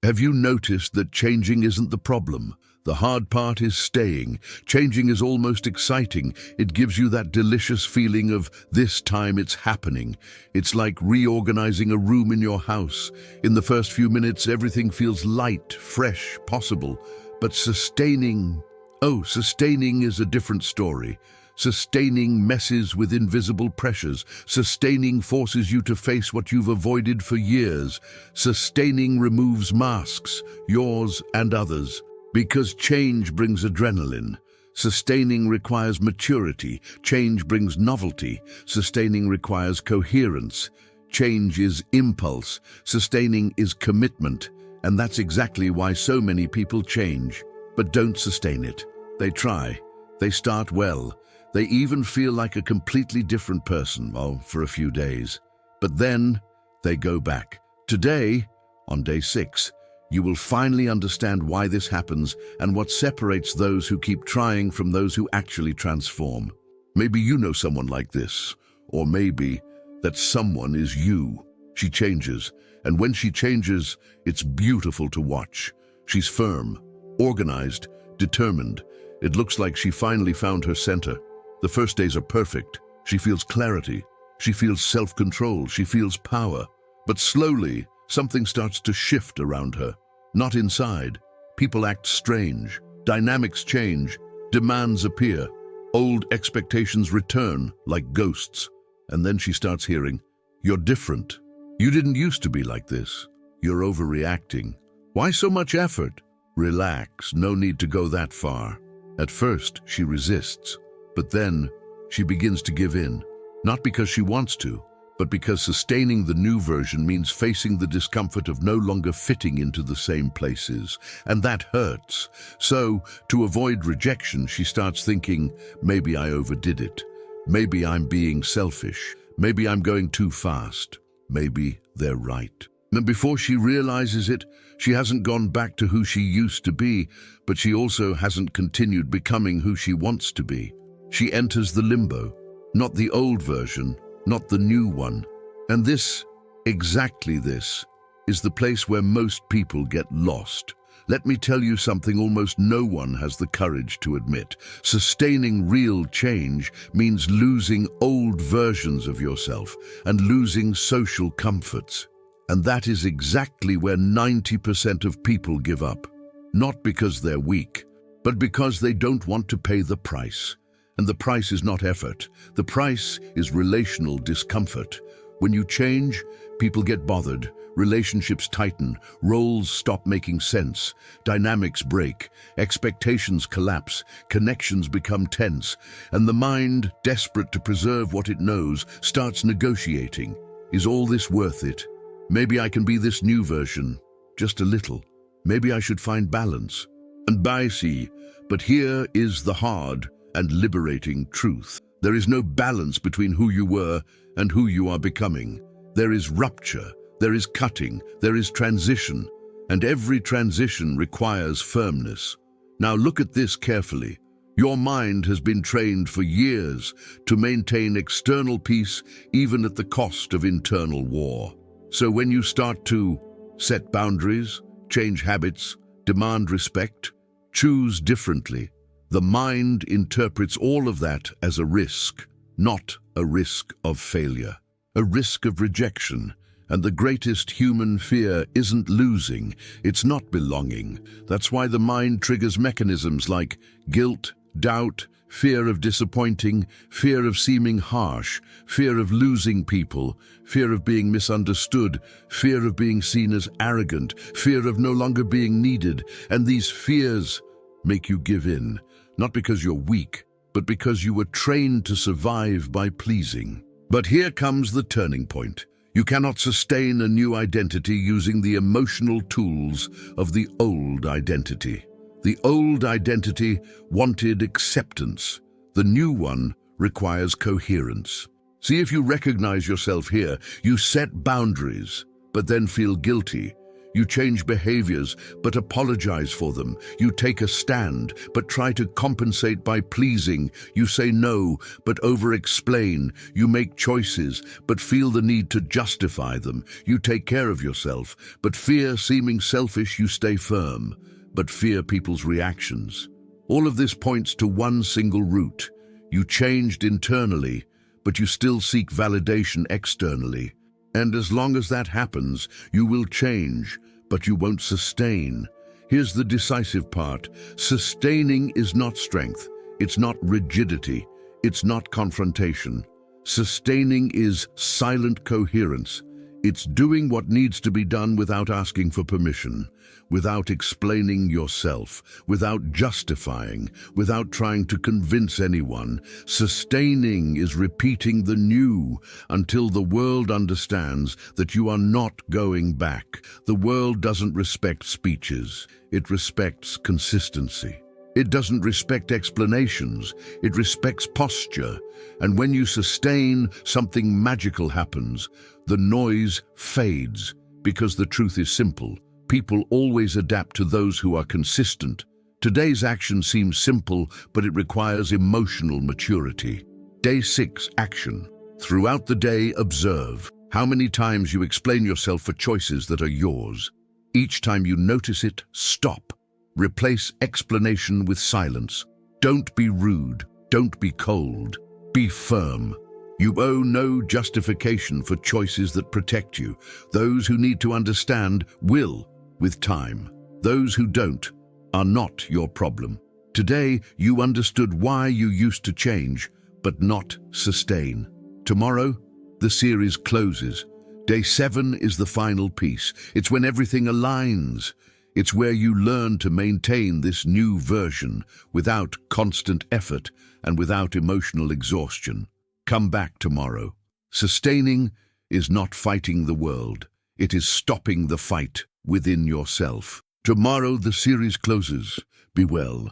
Have you noticed that changing isn't the problem? The hard part is staying. Changing is almost exciting. It gives you that delicious feeling of this time it's happening. It's like reorganizing a room in your house. In the first few minutes, everything feels light, fresh, possible. But sustaining is a different story. Sustaining messes with invisible pressures. Sustaining forces you to face what you've avoided for years. Sustaining removes masks, yours and others. Because change brings adrenaline. Sustaining requires maturity. Change brings novelty. Sustaining requires coherence. Change is impulse. Sustaining is commitment. And that's exactly why so many people change, but don't sustain it. They try. They start well. They even feel like a completely different person, well, for a few days. But then they go back. Today, on day 6, you will finally understand why this happens and what separates those who keep trying from those who actually transform. Maybe you know someone like this, or maybe that someone is you. She changes, and when she changes, it's beautiful to watch. She's firm, organized, determined. It looks like she finally found her center. The first days are perfect. She feels clarity. She feels self-control. She feels power. But slowly, something starts to shift around her. Not inside. People act strange. Dynamics change. Demands appear. Old expectations return like ghosts. And then she starts hearing, "You're different. You didn't used to be like this. You're overreacting. Why so much effort?" Relax. No need to go that far. At first, she resists. But then, she begins to give in. Not because she wants to, but because sustaining the new version means facing the discomfort of no longer fitting into the same places. And that hurts. So, to avoid rejection, she starts thinking, maybe I overdid it. Maybe I'm being selfish. Maybe I'm going too fast. Maybe they're right. And before she realizes it, she hasn't gone back to who she used to be, but she also hasn't continued becoming who she wants to be. She enters the limbo, not the old version, not the new one. And this, exactly this, is the place where most people get lost. Let me tell you something almost no one has the courage to admit. Sustaining real change means losing old versions of yourself and losing social comforts. And that is exactly where 90% of people give up. Not because they're weak, but because they don't want to pay the price. And the price is not effort. The price is relational discomfort. When you change, people get bothered, relationships tighten, roles stop making sense, dynamics break, expectations collapse, connections become tense, and the mind, desperate to preserve what it knows, starts negotiating. Is all this worth it? Maybe I can be this new version, just a little. Maybe I should find balance. And but here is the hard and liberating truth. There is no balance between who you were and who you are becoming. There is rupture, there is cutting, there is transition, and every transition requires firmness. Now look at this carefully. Your mind has been trained for years to maintain external peace even at the cost of internal war. So when you start to set boundaries, change habits, demand respect, choose differently, the mind interprets all of that as a risk, not a risk of failure, a risk of rejection. And the greatest human fear isn't losing, it's not belonging. That's why the mind triggers mechanisms like guilt, doubt, fear of disappointing, fear of seeming harsh, fear of losing people, fear of being misunderstood, fear of being seen as arrogant, fear of no longer being needed. And these fears make you give in. Not because you're weak, but because you were trained to survive by pleasing. But here comes the turning point. You cannot sustain a new identity using the emotional tools of the old identity. The old identity wanted acceptance. The new one requires coherence. See if you recognize yourself here. You set boundaries, but then feel guilty. You change behaviors, but apologize for them. You take a stand, but try to compensate by pleasing. You say no, but over-explain. You make choices, but feel the need to justify them. You take care of yourself, but fear seeming selfish. You stay firm, but fear people's reactions. All of this points to one single root. You changed internally, but you still seek validation externally. And as long as that happens, you will change, but you won't sustain. Here's the decisive part. Sustaining is not strength. It's not rigidity. It's not confrontation. Sustaining is silent coherence. It's doing what needs to be done without asking for permission, without explaining yourself, without justifying, without trying to convince anyone. Sustaining is repeating the new until the world understands that you are not going back. The world doesn't respect speeches. It respects consistency. It doesn't respect explanations. It respects posture. And when you sustain, something magical happens. The noise fades, because the truth is simple. People always adapt to those who are consistent. Today's action seems simple, but it requires emotional maturity. Day 6, action. Throughout the day, observe how many times you explain yourself for choices that are yours. Each time you notice it, stop. Replace explanation with silence. Don't be rude. Don't be cold. Be firm. You owe no justification for choices that protect you. Those who need to understand will, with time. Those who don't are not your problem. Today, you understood why you used to change, but not sustain. Tomorrow, the series closes. Day 7 is the final piece. It's when everything aligns. It's where you learn to maintain this new version without constant effort and without emotional exhaustion. Come back tomorrow. Sustaining is not fighting the world. It is stopping the fight within yourself. Tomorrow the series closes. Be well.